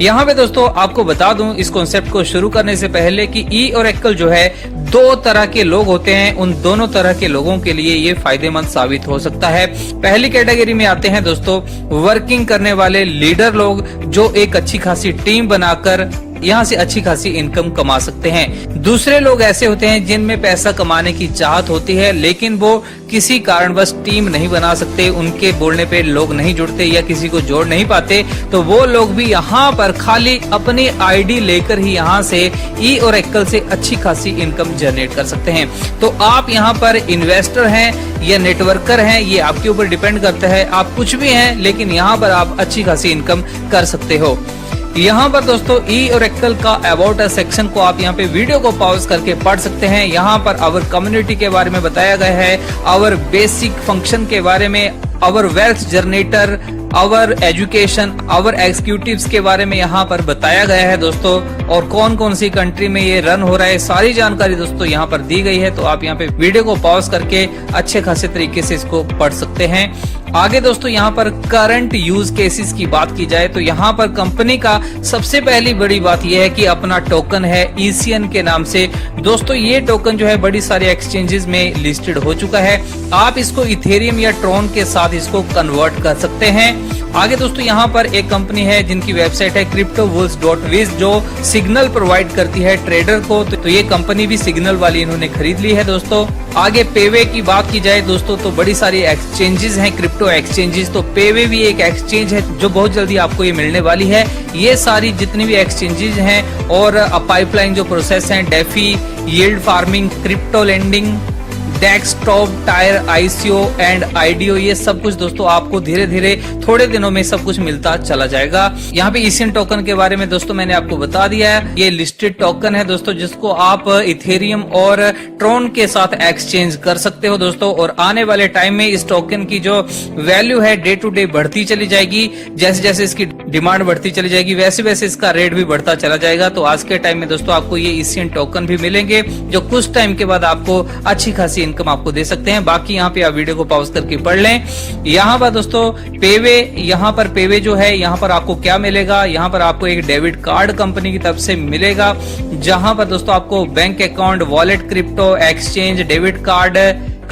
यहाँ पे दोस्तों आपको बता दूं इस कॉन्सेप्ट को शुरू करने से पहले कि ई ओरेकल जो है दो तरह के लोग होते हैं, उन दोनों तरह के लोगों के लिए ये फायदेमंद साबित हो सकता है। पहली कैटेगरी में आते हैं दोस्तों वर्किंग करने वाले लीडर लोग, जो एक अच्छी खासी टीम बनाकर यहाँ से अच्छी खासी इनकम कमा सकते हैं। दूसरे लोग ऐसे होते हैं जिनमें पैसा कमाने की चाहत होती है, लेकिन वो किसी कारणवश टीम नहीं बना सकते, उनके बोलने पे लोग नहीं जुड़ते या किसी को जोड़ नहीं पाते, तो वो लोग भी यहाँ पर खाली अपनी आईडी लेकर ही यहाँ से ई ओरेकल से अच्छी खासी इनकम जनरेट कर सकते हैं। तो आप यहाँ पर इन्वेस्टर हैं या नेटवर्कर हैं, ये आपके ऊपर डिपेंड करता है। आप कुछ भी हैं, लेकिन यहाँ पर आप अच्छी खासी इनकम कर सकते हो। यहाँ पर दोस्तों ई ओरेकल का अबाउट अस सेक्शन को आप यहाँ पे वीडियो को पॉज करके पढ़ सकते हैं। यहाँ पर आवर कम्युनिटी के बारे में बताया गया है, आवर बेसिक फंक्शन के बारे में, our wealth generator, our education, our executives के बारे में यहाँ पर बताया गया है दोस्तों, और कौन कौन सी कंट्री में ये रन हो रहा है, सारी जानकारी दोस्तों यहाँ पर दी गई है। तो आप यहाँ पे वीडियो को पॉज करके अच्छे खासे तरीके से इसको पढ़ सकते हैं। आगे दोस्तों यहाँ पर करंट यूज केसेस की बात की जाए तो यहाँ पर कंपनी का सबसे पहली बड़ी बात यह है कि अपना टोकन है ECN के नाम से। दोस्तों ये टोकन जो है बड़ी सारे एक्सचेंजेस में लिस्टेड हो चुका है। आप इसको इथेरियम या ट्रॉन के साथ इसको कन्वर्ट कर सकते हैं। आगे दोस्तों यहाँ पर एक कंपनी है जिनकी वेबसाइट है cryptovulls.biz, जो सिग्नल प्रोवाइड करती है ट्रेडर को, तो ये कंपनी भी सिग्नल वाली इन्होंने खरीद ली है दोस्तों। आगे पेवे की बात की जाए दोस्तों तो बड़ी सारी एक्सचेंजेस हैं, क्रिप्टो एक्सचेंजेस, तो पेवे भी एक एक्सचेंज है जो बहुत जल्दी आपको ये मिलने वाली है। ये सारी जितनी भी एक्सचेंजेस हैं और पाइपलाइन जो प्रोसेस है, DeFi, yield farming, crypto lending, desktop, tyre, ICO and IDO, ये सब कुछ दोस्तों आपको धीरे धीरे थोड़े दिनों में सब कुछ मिलता चला जाएगा। यहाँ पे ECN टोकन के बारे में दोस्तों मैंने आपको बता दिया है। ये लिस्टेड टोकन है दोस्तों, जिसको आप इथेरियम और ट्रॉन के साथ एक्सचेंज कर सकते हो दोस्तों। और आने वाले टाइम में इस टोकन की जो वैल्यू है डे टू डे बढ़ती चली जाएगी। जैसे जैसे इसकी डिमांड बढ़ती चली जाएगी वैसे वैसे इसका रेट भी बढ़ता चला जाएगा। तो आज के टाइम में दोस्तों आपको ये ECN टोकन भी मिलेंगे, जो कुछ टाइम के बाद आपको अच्छी खासी इनकम आपको दे सकते हैं। बाकी यहाँ पे आप वीडियो को पॉज करके पढ़ लें। यहाँ पर दोस्तों पेवे, यहाँ पर पेवे जो है, यहाँ पर आपको क्या मिलेगा, यहाँ पर आपको एक डेबिट कार्ड कंपनी की तरफ से मिलेगा, जहां पर दोस्तों आपको bank account, wallet, crypto exchange, debit card,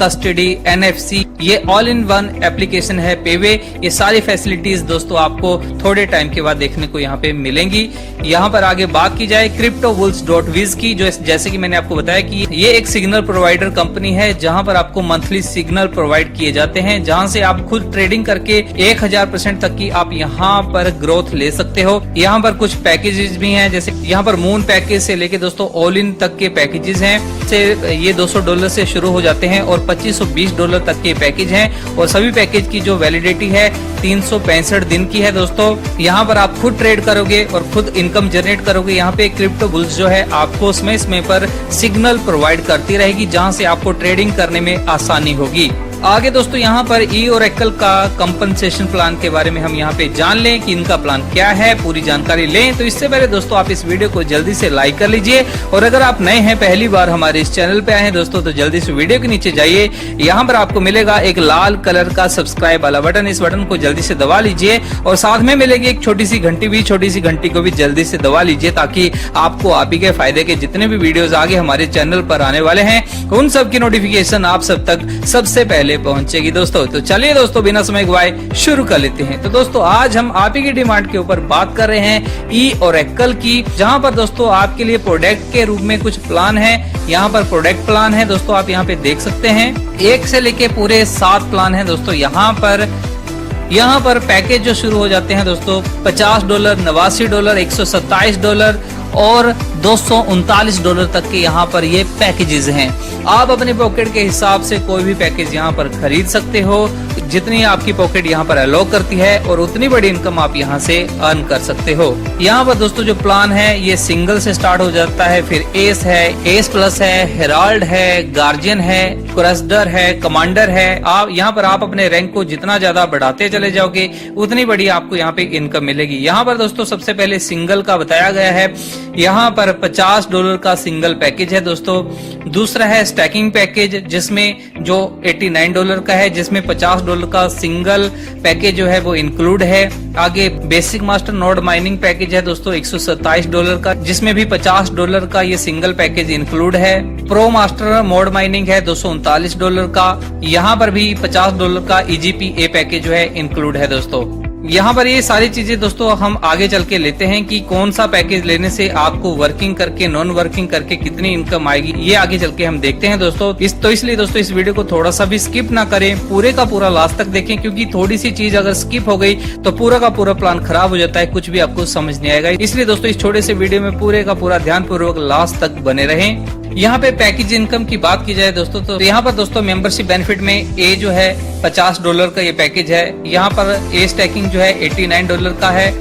custody, NFC, ये ऑल इन वन एप्लीकेशन है पेवे। ये सारी फैसिलिटीज दोस्तों आपको थोड़े टाइम के बाद देखने को यहाँ पे मिलेंगी। यहाँ पर आगे बात की जाए cryptovulls.biz की, जो जैसे कि मैंने आपको बताया कि ये एक सिग्नल प्रोवाइडर कंपनी है, जहां पर आपको मंथली सिग्नल प्रोवाइड किए जाते हैं, जहां से आप खुद ट्रेडिंग करके 1000% तक की आप यहाँ पर ग्रोथ ले सकते हो। यहाँ पर कुछ पैकेजेस भी हैं, जैसे यहाँ पर मून पैकेज से लेके दोस्तों ऑल इन तक के पैकेजेस हैं। ये $200 से शुरू हो जाते हैं और $2520 तक के पैकेज हैं, और सभी पैकेज की जो वैलिडिटी है 365 दिन की है दोस्तों। यहाँ पर आप खुद ट्रेड करोगे और खुद इनकम जनरेट करोगे। यहाँ पे क्रिप्टोबुल्स जो है आपको समय पर सिग्नल प्रोवाइड करती रहेगी, जहाँ से आपको ट्रेडिंग करने में आसानी होगी। आगे दोस्तों यहाँ पर ई ओरेकल का कंपनसेशन प्लान के बारे में हम यहाँ पे जान लें कि इनका प्लान क्या है, पूरी जानकारी लें। तो इससे पहले दोस्तों आप इस वीडियो को जल्दी से लाइक कर लीजिए, और अगर आप नए हैं, पहली बार हमारे इस चैनल पे आए हैं दोस्तों, तो जल्दी से वीडियो के नीचे जाइए। यहाँ पर आपको मिलेगा एक लाल कलर का सब्सक्राइब वाला बटन, इस बटन को जल्दी से दबा लीजिए, और साथ में मिलेगी एक छोटी सी घंटी भी, छोटी सी घंटी को भी जल्दी से दबा लीजिए, ताकि आपको आप ही के फायदे के जितने भी वीडियोस आगे हमारे चैनल पर आने वाले हैं उन सब की नोटिफिकेशन आप सब तक सबसे पहले पहुंचेगी दोस्तों। तो चलिए दोस्तों बिना समय गवाए शुरू कर लेते हैं। तो दोस्तों आज हम आप ही की डिमांड के ऊपर बात कर रहे हैं ई ओरेकल की, जहां पर दोस्तों आपके लिए प्रोडक्ट के रूप में कुछ प्लान है। यहाँ पर प्रोडक्ट प्लान है दोस्तों, आप यहाँ पे देख सकते हैं 1 से लेके पूरे 7 प्लान है दोस्तों। यहाँ पर पैकेज जो शुरू हो जाते हैं दोस्तों $50, $89, $127 और $239 तक के यहाँ पर ये पैकेजेस हैं। आप अपने पॉकेट के हिसाब से कोई भी पैकेज यहाँ पर खरीद सकते हो, जितनी आपकी पॉकेट यहाँ पर अलाउ करती है, और उतनी बड़ी इनकम आप यहाँ से अर्न कर सकते हो। यहाँ पर दोस्तों जो प्लान है ये सिंगल से स्टार्ट हो जाता है, फिर एस है, एस प्लस है, हेराल्ड है, गार्जियन है, क्रस्डर है, कमांडर है। आप यहाँ पर आप अपने रैंक को जितना ज्यादा बढ़ाते चले जाओगे उतनी बड़ी आपको यहाँ पे इनकम मिलेगी। यहाँ पर दोस्तों सबसे पहले सिंगल का बताया गया है, यहाँ पर $50 का सिंगल पैकेज है दोस्तों। दूसरा है स्टैकिंग पैकेज, जिसमें जो $89 का है, जिसमें $50 डॉलर का सिंगल पैकेज जो है वो इंक्लूड है। आगे basic master node mining package है दोस्तों $127 का, जिसमें भी $50 का ये सिंगल पैकेज इंक्लूड है। प्रो मास्टर मोड माइनिंग है $239 का, यहाँ पर भी $50 का EGP-A पैकेज जो है इंक्लूड है दोस्तों। यहाँ पर ये सारी चीजें दोस्तों हम आगे चल के लेते हैं कि कौन सा पैकेज लेने से आपको वर्किंग करके नॉन वर्किंग करके कितनी इनकम आएगी, ये आगे चल के हम देखते हैं दोस्तों। इसलिए दोस्तों इस वीडियो को थोड़ा सा भी स्किप ना करें, पूरे का पूरा लास्ट तक देखें, क्योंकि थोड़ी सी चीज अगर स्किप हो गई तो पूरा का पूरा प्लान खराब हो जाता है, कुछ भी आपको समझ नहीं आएगा। इसलिए दोस्तों इस छोटे से वीडियो में पूरे का पूरा ध्यान पूर्वक लास्ट तक बने रहें। यहाँ पे पैकेज इनकम की बात की जाए दोस्तों, तो यहाँ पर दोस्तों मेंबरशिप बेनिफिट में ए जो है $50 का ये पैकेज है। यहाँ पर ए स्टैकिंग जो है $89 का है।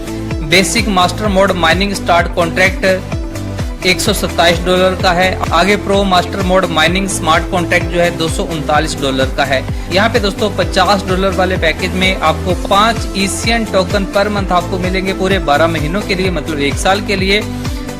Basic master mode mining start contract $127 का है। आगे pro master mode mining smart contract जो है $239 का है। यहाँ पे दोस्तों $50 वाले पैकेज में आपको 5 ECN टोकन पर मंथ आपको मिलेंगे पूरे 12 महीनों के लिए, मतलब 1 साल के लिए।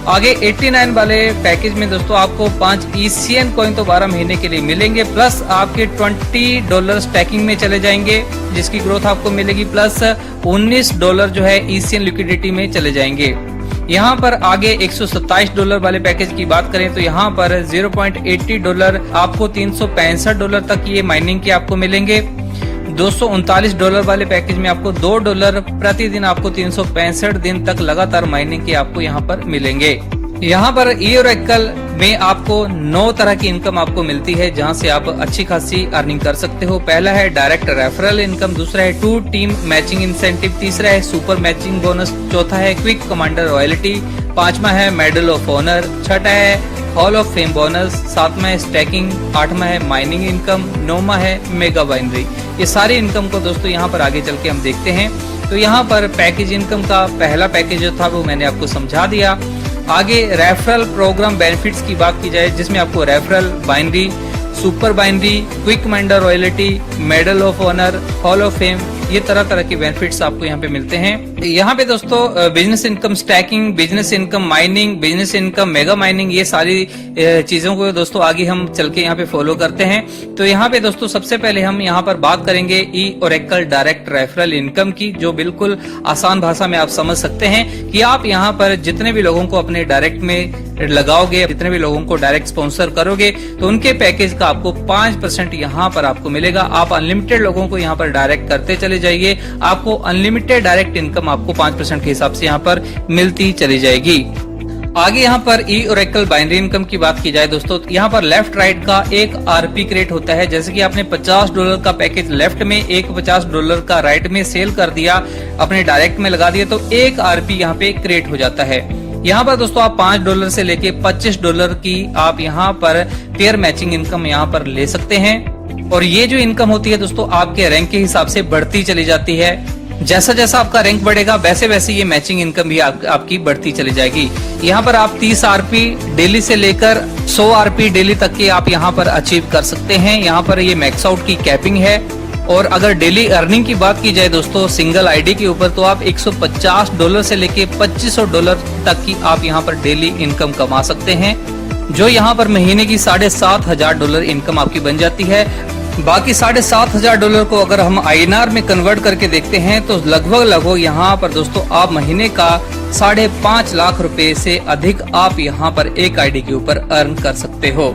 आगे 89 वाले पैकेज में दोस्तों आपको 5 ECN कॉइन तो 12 महीने के लिए मिलेंगे, प्लस आपके $20 स्टैकिंग में चले जाएंगे जिसकी ग्रोथ आपको मिलेगी, प्लस $19 जो है ECN लिक्विडिटी में चले जाएंगे। यहाँ पर आगे $127 वाले पैकेज की बात करें तो यहाँ पर $0.80 आपको $365 तक ये माइनिंग के आपको मिलेंगे। $239 वाले पैकेज में आपको $2 प्रतिदिन आपको 365 दिन तक लगातार माइनिंग के आपको यहाँ पर मिलेंगे। यहाँ पर ई-ओरेकल में आपको 9 तरह की इनकम आपको मिलती है, जहाँ से आप अच्छी खासी अर्निंग कर सकते हो। पहला है डायरेक्ट रेफरल इनकम, दूसरा है 2 टीम मैचिंग इंसेंटिव, तीसरा है सुपर मैचिंग बोनस, चौथा है क्विक कमांडर रॉयल्टी, पांचवा है मेडल ऑफ ऑनर, छठा है हॉल ऑफ फेम बोनस, सातवां है स्टैकिंग, आठवां है माइनिंग इनकम, नौवां है मेगा बाइनरी। ये सारी इनकम को दोस्तों यहाँ पर आगे चल के हम देखते हैं। तो यहाँ पर पैकेज इनकम का पहला पैकेज जो था वो मैंने आपको समझा दिया। आगे रेफरल प्रोग्राम बेनिफिट्स की बात की जाए, जिसमें आपको referral, binary, super binary, quick commander royalty, medal of honour, hall of fame, ये तरह तरह के बेनिफिट्स आपको यहाँ पे मिलते हैं। यहाँ पे दोस्तों business income stacking, business income mining, business income mega mining, ये सारी चीजों को दोस्तों आगे हम चल के यहाँ पे फॉलो करते हैं। तो यहाँ पे दोस्तों सबसे पहले हम यहाँ पर बात करेंगे ई-ओरेकल डायरेक्ट रेफरल इनकम की, जो बिल्कुल आसान भाषा में आप समझ सकते हैं कि आप यहाँ पर जितने भी लोगों को अपने डायरेक्ट में लगाओगे, जितने भी लोगों को डायरेक्ट स्पॉन्सर करोगे, तो उनके पैकेज का आपको 5% यहाँ पर आपको मिलेगा। आप अनलिमिटेड लोगों को यहाँ पर डायरेक्ट करते चले जाइए, आपको अनलिमिटेड डायरेक्ट इनकम आपको 5% के हिसाब से यहाँ पर मिलती चली जाएगी। आगे यहाँ पर ई-ओरेकल बाइनरी इनकम की बात की जाए दोस्तों, यहाँ पर लेफ्ट राइट का एक RP क्रिएट होता है। जैसे कि आपने $50 का पैकेज लेफ्ट में, एक $50 का राइट में सेल कर दिया, अपने डायरेक्ट में लगा दिया, तो एक RP यहाँ पे क्रिएट हो जाता है। यहाँ पर दोस्तों आप $5 से लेके $25 की आप यहाँ पर पेयर मैचिंग इनकम यहाँ पर ले सकते हैं। और ये जो इनकम होती है दोस्तों आपके रैंक के हिसाब से बढ़ती चली जाती है। जैसा जैसा आपका रैंक बढ़ेगा वैसे वैसे ये मैचिंग इनकम भी आपकी बढ़ती चली जाएगी। यहाँ पर आप 30 RP डेली से लेकर 100 RP डेली तक के आप यहाँ पर अचीव कर सकते हैं। यहाँ पर ये मैक्स आउट की कैपिंग है। और अगर डेली अर्निंग की बात की जाए दोस्तों सिंगल आईडी के ऊपर, तो आप $150 से लेके $2500 तक की आप यहाँ पर डेली इनकम कमा सकते हैं, जो यहाँ पर महीने की $7500 इनकम आपकी बन जाती है। बाकी $7500 को अगर हम INR में कन्वर्ट करके देखते हैं तो लगभग यहाँ पर दोस्तों आप महीने का 5.5 लाख रुपए से अधिक आप यहाँ पर एक आईडी के ऊपर अर्न कर सकते हो।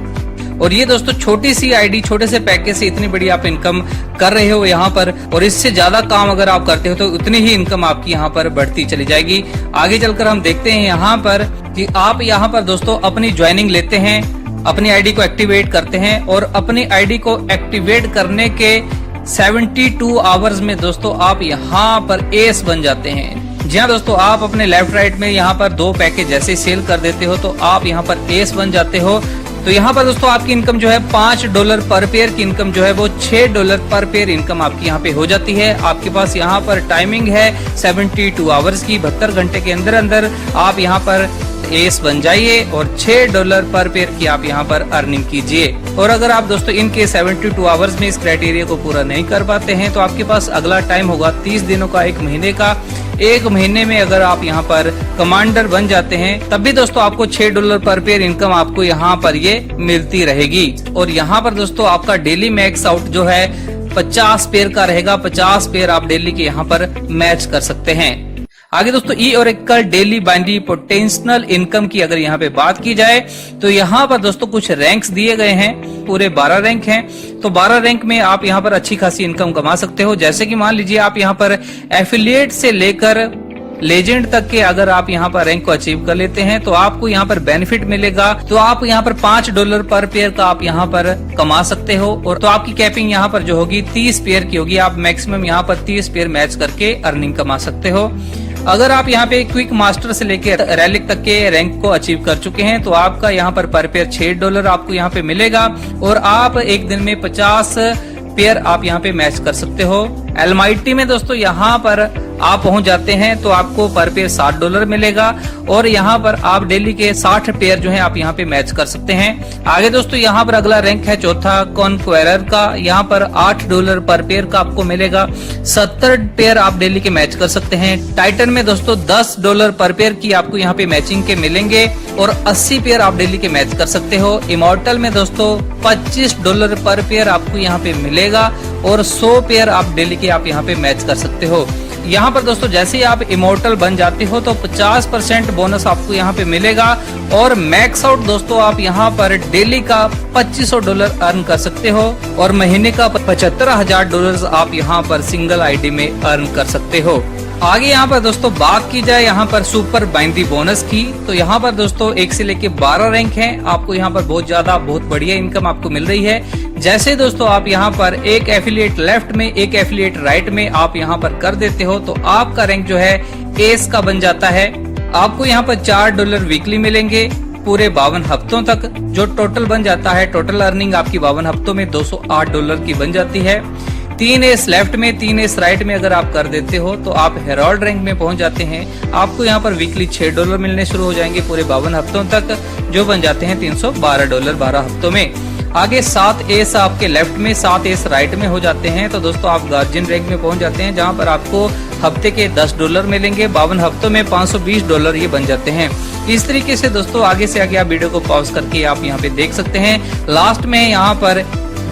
और ये दोस्तों छोटी सी आईडी, छोटे से पैकेज से इतनी बड़ी आप इनकम कर रहे हो यहाँ पर, और इससे ज्यादा काम अगर आप करते हो तो उतनी ही इनकम आपकी यहाँ पर बढ़ती चली जाएगी। आगे चलकर हम देखते हैं यहाँ पर कि आप यहाँ पर दोस्तों अपनी ज्वाइनिंग लेते हैं, अपनी आईडी को एक्टिवेट करते हैं, और अपनी आईडी को एक्टिवेट करने के 72 आवर्स में दोस्तों आप यहाँ पर एस बन जाते हैं। जी हाँ दोस्तों, आप अपने लेफ्ट राइट में यहाँ पर 2 पैकेज जैसे सेल कर देते हो तो आप यहाँ पर एस बन जाते हो। तो यहाँ पर दोस्तों आपकी इनकम जो है $5 पर पेयर की इनकम जो है वो $6 पर पेयर इनकम आपकी यहाँ पे हो जाती है। आपके पास यहाँ पर टाइमिंग है 72 आवर्स की, 72 घंटे के अंदर अंदर आप यहाँ पर एस बन जाइए और $6 पर पेयर की आप यहाँ पर अर्निंग कीजिए। और अगर आप दोस्तों इनके 72 आवर्स में इस क्राइटेरिया को पूरा नहीं कर पाते हैं तो आपके पास अगला टाइम होगा 30 दिनों का, 1 महीने का। 1 महीने में अगर आप यहाँ पर कमांडर बन जाते हैं तब भी दोस्तों आपको $6 पर पेयर इनकम आपको यहाँ पर ये मिलती रहेगी। और यहाँ पर दोस्तों आपका डेली मैक्स आउट जो है 50 पेयर का रहेगा। 50 पेयर आप डेली के यहाँ पर मैच कर सकते हैं। आगे दोस्तों e Oracle daily binary potential income की अगर यहाँ पे बात की जाए तो यहाँ पर दोस्तों कुछ रैंक्स दिए गए हैं, पूरे 12 रैंक हैं। तो 12 रैंक में आप यहाँ पर अच्छी खासी इनकम कमा सकते हो। जैसे कि मान लीजिए आप यहाँ पर एफिलिएट से लेकर लेजेंड तक के अगर आप यहाँ पर रैंक को अचीव कर लेते हैं तो आपको यहाँ पर बेनिफिट मिलेगा। तो आप यहाँ पर $5 पर पेयर का आप यहाँ पर कमा सकते हो। और तो आपकी कैपिंग यहाँ पर जो होगी 30 पेयर की होगी। आप मैक्सिमम यहाँ पर 30 पेयर मैच करके अर्निंग कमा सकते हो। अगर आप यहाँ पे क्विक मास्टर से लेकर रैलिक तक के रैंक को अचीव कर चुके हैं तो आपका यहाँ पर पेयर $6 आपको यहाँ पे मिलेगा और आप एक दिन में 50 पेयर आप यहाँ पे मैच कर सकते हो। एलमाइटी में दोस्तों यहाँ पर आप पहुंच जाते हैं तो आपको पर पेयर $60 मिलेगा और यहाँ पर आप डेली के 60 पेयर जो है आप यहाँ पे मैच कर सकते हैं। आगे दोस्तों यहाँ पर अगला रैंक है चौथा कॉन्क्वेरर का। यहाँ पर $8 पर पेयर का आपको मिलेगा। 70 पेयर आप डेली के मैच कर सकते हैं। टाइटन में दोस्तों $10 पर पेयर की आपको यहाँ पे मैचिंग के मिलेंगे और 80 पेयर आप डेली के मैच कर सकते हो। इमॉर्टल में दोस्तों $25 पर पेयर आपको यहाँ पे मिलेगा और 100 पेयर आप डेली के आप यहाँ पे मैच कर सकते हो। यहाँ पर दोस्तों जैसे ही आप इमोर्टल बन जाते हो तो 50% बोनस आपको यहाँ पे मिलेगा और मैक्स आउट दोस्तों आप यहाँ पर डेली का $2500 अर्न कर सकते हो और महीने का $75,000 आप यहाँ पर सिंगल आईडी में अर्न कर सकते हो। आगे यहाँ पर दोस्तों बात की जाए यहाँ पर सुपर बाइनरी बोनस की तो यहाँ पर दोस्तों 1 से लेके 12 रैंक हैं। आपको यहाँ पर बहुत बढ़िया इनकम आपको मिल रही है। जैसे दोस्तों आप यहाँ पर एक एफिलिएट लेफ्ट में एक एफिलिएट राइट में आप यहाँ पर कर देते हो तो आपका रैंक जो है एस का बन जाता है। आपको यहाँ पर $4 वीकली मिलेंगे पूरे 52 हफ्तों तक, जो टोटल बन जाता है। टोटल अर्निंग आपकी 52 हफ्तों में $208 की बन जाती है। 3 एस लेफ्ट में 3 एस राइट में अगर आप कर देते हो तो आप हेरोल्ड रैंक में पहुंच जाते हैं। आपको यहाँ पर वीकली $6 मिलने शुरू हो जाएंगे पूरे 52 हफ्तों तक, जो बन जाते हैं $312 12 हफ्तों में। आगे 7 एस आपके लेफ्ट में 7 एस राइट में हो जाते हैं तो दोस्तों आप गार्जियन रैंक में पहुंच जाते हैं, जहां पर आपको हफ्ते के $10 मिलेंगे। 52 हफ्तों में $520 ये बन जाते हैं। इस तरीके से दोस्तों आगे से आगे आप वीडियो को पॉज करके आप यहाँ पे देख सकते हैं। लास्ट में यहाँ पर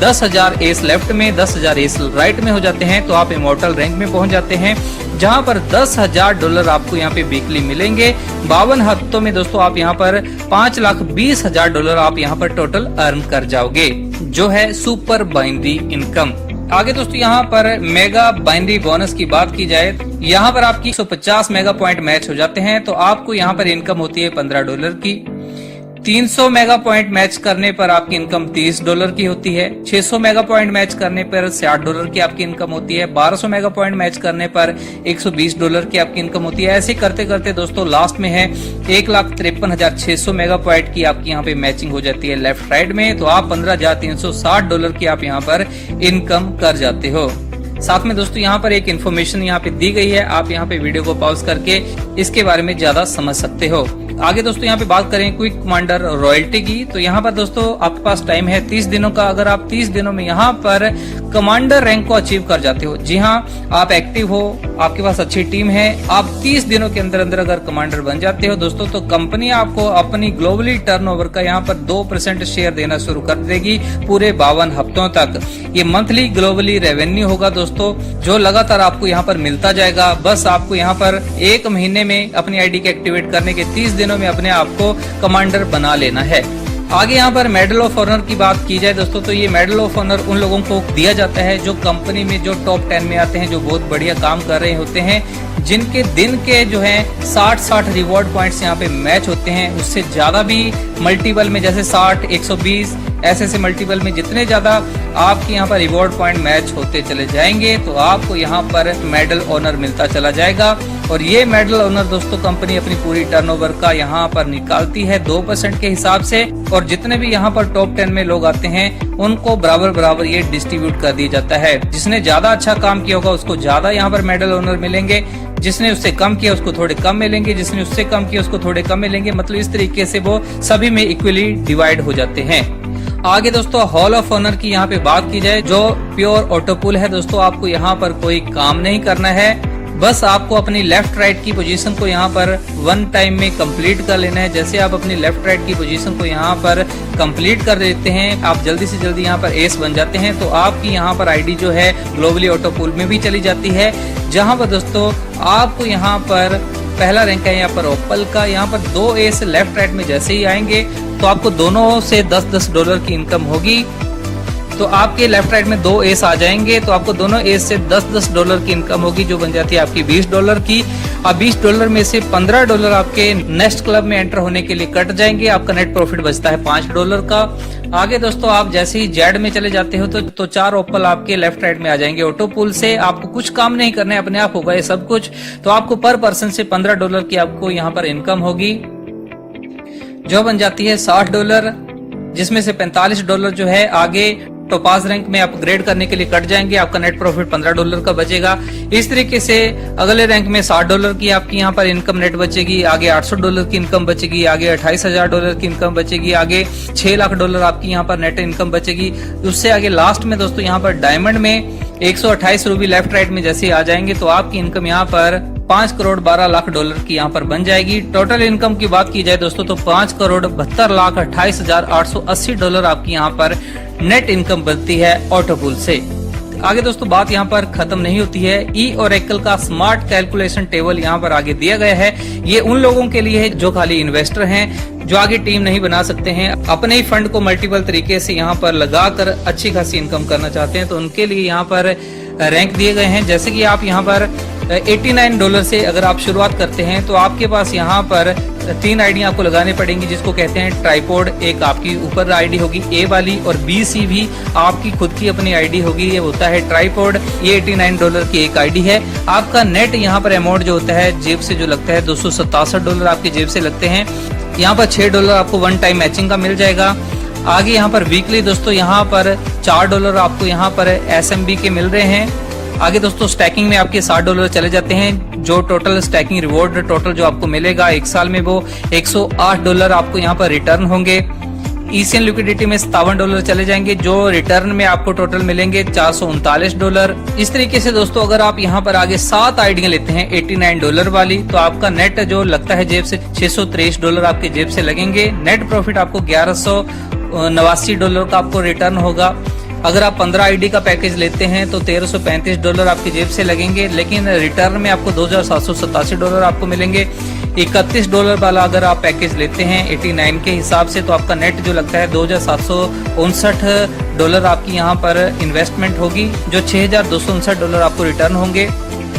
10,000 एस लेफ्ट में 10,000 एस राइट में हो जाते हैं तो आप इमॉर्टल रैंक में पहुंच जाते हैं, जहां पर $10,000 आपको यहाँ पे वीकली मिलेंगे। 52 हफ्तों में दोस्तों आप यहाँ पर $5,20,000 आप यहाँ पर टोटल अर्न कर जाओगे, जो है सुपर बाइनरी इनकम। आगे दोस्तों यहाँ पर मेगा बाइनरी बोनस की बात की जाए, यहाँ पर आपकी 150 मेगा पॉइंट मैच हो जाते हैं तो आपको यहाँ पर इनकम होती है $15 की। 300 मेगा पॉइंट मैच करने पर आपकी इनकम $30 की होती है। 600 मेगा पॉइंट मैच करने पर $60 की आपकी इनकम होती है। 1200 मेगा पॉइंट मैच करने पर $120 की आपकी इनकम होती है। ऐसे करते करते दोस्तों लास्ट में है 1,53,600 मेगा पॉइंट की आपकी यहाँ पे मैचिंग हो जाती है लेफ्ट राइट में, तो आप $15,360 की आप यहाँ पर इनकम कर जाते हो। साथ में दोस्तों यहाँ पर एक इन्फॉर्मेशन यहाँ पे दी गई है, आप यहाँ पे वीडियो को पॉज करके इसके बारे में ज्यादा समझ सकते हो। आगे दोस्तों यहाँ पे बात करें क्विक कमांडर रॉयल्टी की, तो यहाँ पर दोस्तों आपके पास टाइम है 30 दिनों का। अगर आप 30 दिनों में यहाँ पर कमांडर रैंक को अचीव कर जाते हो, जी हाँ आप एक्टिव हो, आपके पास अच्छी टीम है, आप 30 दिनों के अंदर अंदर अगर कमांडर बन जाते हो दोस्तों, तो कंपनी आपको अपनी ग्लोबली टर्नओवर का यहाँ पर 2% शेयर देना शुरू कर देगी पूरे 52 हफ्तों तक। ये मंथली ग्लोबली रेवेन्यू होगा दोस्तों, जो लगातार आपको यहाँ पर मिलता जाएगा। बस आपको यहाँ पर 1 महीने में अपनी आईडी के एक्टिवेट करने के 30 दिनों में अपने आप को कमांडर बना लेना है। आगे यहाँ पर मेडल ऑफ ऑनर की बात की जाए दोस्तों, तो ये मेडल ऑफ ऑनर उन लोगों को दिया जाता है जो कंपनी में जो टॉप 10 में आते हैं, जो बहुत बढ़िया काम कर रहे होते हैं, जिनके दिन के जो है 60 रिवॉर्ड पॉइंट्स यहाँ पे मैच होते हैं। उससे ज्यादा भी मल्टीपल में जैसे 60, 120 ऐसे मल्टीपल में जितने ज्यादा आपके यहाँ पर रिवॉर्ड पॉइंट मैच होते चले जाएंगे तो आपको यहाँ पर मेडल ऑनर मिलता चला जाएगा। और ये मेडल ऑनर दोस्तों कंपनी अपनी पूरी टर्नओवर का यहाँ पर निकालती है 2% के हिसाब से, और जितने भी यहाँ पर टॉप 10 में लोग आते हैं उनको बराबर ये डिस्ट्रीब्यूट कर दिया जाता है। जिसने ज्यादा अच्छा काम किया होगा उसको ज्यादा यहाँ पर मेडल ऑनर मिलेंगे, जिसने उससे कम किया उसको थोड़े कम मिलेंगे, जिसने उससे कम किया उसको थोड़े कम मिलेंगे। मतलब इस तरीके से वो सभी में इक्वली डिवाइड हो जाते हैं। आगे दोस्तों हॉल ऑफ ऑनर की यहाँ पे बात की जाए, जो प्योर ऑटो पुल है दोस्तों, आपको यहाँ पर कोई काम नहीं करना है, बस आपको अपनी लेफ्ट राइट की पोजीशन को यहाँ पर 1 टाइम में कंप्लीट कर लेना है। जैसे आप अपनी लेफ्ट राइट की पोजीशन को यहाँ पर कंप्लीट कर देते हैं, आप जल्दी से जल्दी यहाँ पर एस बन जाते हैं, तो आपकी यहाँ पर आईडी जो है ग्लोबली ऑटो पूल में भी चली जाती है, जहाँ पर दोस्तों आपको यहाँ पर पहला रैंक है यहाँ पर ओपल का। यहाँ पर 2 एस लेफ्ट राइट में जैसे ही आएंगे तो आपको दोनों से $10 की इनकम होगी। तो आपके लेफ्ट राइट में 2 एस आ जाएंगे तो आपको दोनों एस से $10 की इनकम होगी, जो बन जाती है आपकी $20 की। अब $20 में से $15 आपके नेक्स्ट क्लब में एंटर होने के लिए कट जाएंगे, आपका नेट प्रॉफिट बचता है $5 का। आगे दोस्तों आप जैसे ही जेड में चले जाते हो तो 4 ओपल आपके लेफ्ट राइट में आ जाएंगे ऑटो पूल से। आपको कुछ काम नहीं करना है, अपने आप होगा ये सब कुछ। तो आपको पर पर्सन से $15 की आपको यहाँ पर इनकम होगी, जो बन जाती है $60, जिसमें से $45 जो है आगे टोपाज रैंक में अपग्रेड करने के लिए कट जाएंगे, आपका नेट प्रॉफिट $15 का बचेगा। इस तरीके से अगले रैंक में $60 की आपकी यहाँ पर इनकम नेट बचेगी, आगे $800 की इनकम बचेगी, आगे $28,000 की इनकम बचेगी, आगे $6 लाख आपकी यहाँ पर नेट इनकम बचेगी। उससे आगे लास्ट में दोस्तों यहाँ पर डायमंड में 128 रूबी लेफ्ट राइट में जैसे आ जाएंगे तो आपकी इनकम यहाँ पर $5,12,00,000 की यहाँ पर बन जाएगी। टोटल इनकम की बात की जाए दोस्तों तो $5,72,28,880 आपकी यहाँ पर नेट इनकम बनती है ऑटो पूल से। आगे दोस्तों बात यहाँ पर खत्म नहीं होती है। ई ओरेकल का स्मार्ट कैलकुलेशन टेबल यहाँ पर आगे दिया गया है। ये उन लोगों के लिए है जो खाली इन्वेस्टर हैं, जो आगे टीम नहीं बना सकते हैं, अपने ही फंड को मल्टीपल तरीके से यहाँ पर लगाकर अच्छी खासी इनकम करना चाहते हैं, तो उनके लिए यहाँ पर रैंक दिए गए हैं। जैसे कि आप यहाँ पर $89 से अगर आप शुरुआत करते हैं तो आपके पास यहाँ पर 3 आईडी आपको लगाने पड़ेंगी, जिसको कहते हैं ट्राइपॉड। एक आपकी ऊपर आईडी होगी ए वाली, और बी सी भी आपकी खुद की अपनी आईडी होगी, ये होता है ट्राइपॉड। ये $89 की एक आईडी है। आपका नेट यहाँ पर अमाउंट जो होता है जेब से जो लगता है $267 आपके जेब से लगते हैं। यहाँ पर $6 आपको 1 टाइम मैचिंग का मिल जाएगा। आगे यहाँ पर वीकली दोस्तों यहाँ पर $4 आपको यहाँ पर SMB के मिल रहे हैं। आगे दोस्तों स्टैकिंग में आपके $60 चले जाते हैं, जो टोटल स्टैकिंग रिवॉर्ड टोटल जो आपको मिलेगा 1 साल में वो $108 आपको यहाँ पर रिटर्न होंगे। ECN लिक्विडिटी में $57 चले जाएंगे, जो रिटर्न में आपको टोटल मिलेंगे $439। इस तरीके से दोस्तों अगर आप यहाँ पर आगे 7 आईडियां लेते हैं $89 वाली, तो आपका नेट जो लगता है जेब से $623 आपके जेब से लगेंगे। नेट प्रॉफिट आपको $1189 का आपको रिटर्न होगा। अगर आप 15 आईडी का पैकेज लेते हैं तो $1335 आपकी जेब से लगेंगे, लेकिन रिटर्न में आपको $2787 आपको मिलेंगे। $31 वाला अगर आप पैकेज लेते हैं 89 के हिसाब से, तो आपका नेट जो लगता है $2759 आपकी यहाँ पर इन्वेस्टमेंट होगी, जो $6259 आपको रिटर्न होंगे।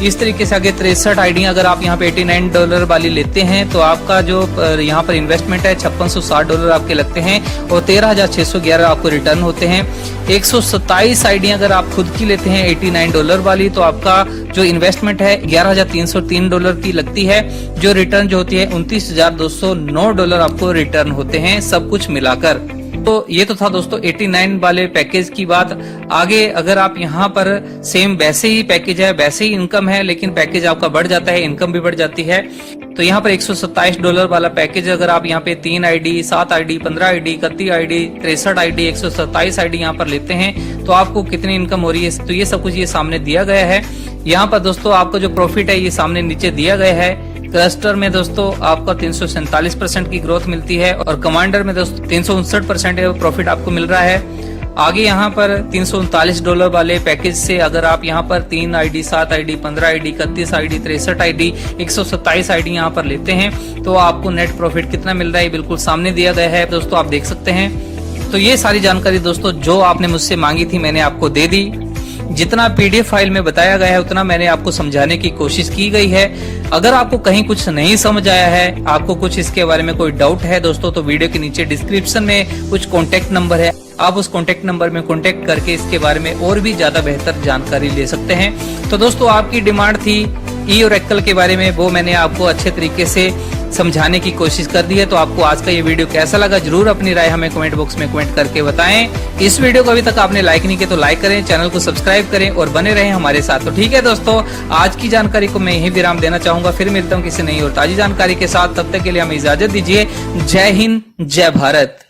इस तरीके से आगे 63 आईडी अगर आप यहाँ पे $89 वाली लेते हैं तो आपका जो यहाँ पर इन्वेस्टमेंट है $5660 आपके लगते हैं, और 13,611 आपको रिटर्न होते हैं। 127 आईडी अगर आप खुद की लेते हैं $89 वाली, तो आपका जो इन्वेस्टमेंट है $11,303 की लगती है, जो रिटर्न जो होती है $29,209 आपको रिटर्न होते हैं, सब कुछ मिलाकर। तो ये तो था दोस्तों 89 वाले पैकेज की बात। आगे अगर आप यहाँ पर सेम वैसे ही पैकेज है, वैसे ही इनकम है, लेकिन पैकेज आपका बढ़ जाता है, इनकम भी बढ़ जाती है। तो यहाँ पर $127 वाला पैकेज अगर आप यहाँ पे 3 ID, 7 ID, 15 ID, 31 ID, 63 ID, 127 ID यहाँ पर लेते हैं तो आपको कितनी इनकम हो रही है, तो ये सब कुछ ये सामने दिया गया है। यहाँ पर दोस्तों आपका जो प्रॉफिट है ये सामने नीचे दिया गया है। क्लस्टर में दोस्तों आपका 347% की ग्रोथ मिलती है, और कमांडर में दोस्तों 359% प्रॉफिट आपको मिल रहा है। आगे यहाँ पर $339 वाले पैकेज से अगर आप यहाँ पर 3 ID, 7 ID, 15 ID, 31 ID, 63 ID, 127 ID यहाँ पर लेते हैं तो आपको नेट प्रॉफिट कितना मिल रहा है बिल्कुल सामने दिया गया है दोस्तों, आप देख सकते हैं। तो ये सारी जानकारी दोस्तों जो आपने मुझसे मांगी थी मैंने आपको दे दी। जितना PDF फाइल में बताया गया है उतना मैंने आपको समझाने की कोशिश की गई है। अगर आपको कहीं कुछ नहीं समझ आया है, आपको कुछ इसके बारे में कोई डाउट है दोस्तों, तो वीडियो के नीचे डिस्क्रिप्शन में कुछ कॉन्टेक्ट नंबर है, आप उस कॉन्टेक्ट नंबर में कॉन्टेक्ट करके इसके बारे में और भी ज्यादा बेहतर जानकारी ले सकते हैं। तो दोस्तों आपकी डिमांड थी ई ओरेकल के बारे में, वो मैंने आपको अच्छे तरीके से समझाने की कोशिश कर दी है। तो आपको आज का ये वीडियो कैसा लगा जरूर अपनी राय हमें कमेंट बॉक्स में कमेंट करके बताएं। इस वीडियो को अभी तक आपने लाइक नहीं किया तो लाइक करें, चैनल को सब्सक्राइब करें और बने रहें हमारे साथ। तो ठीक है दोस्तों, आज की जानकारी को मैं यही विराम देना चाहूंगा। फिर मिलता हूँ किसी नई और ताजी जानकारी के साथ, तब तक के लिए हमें इजाजत दीजिए। जय हिंद, जय भारत।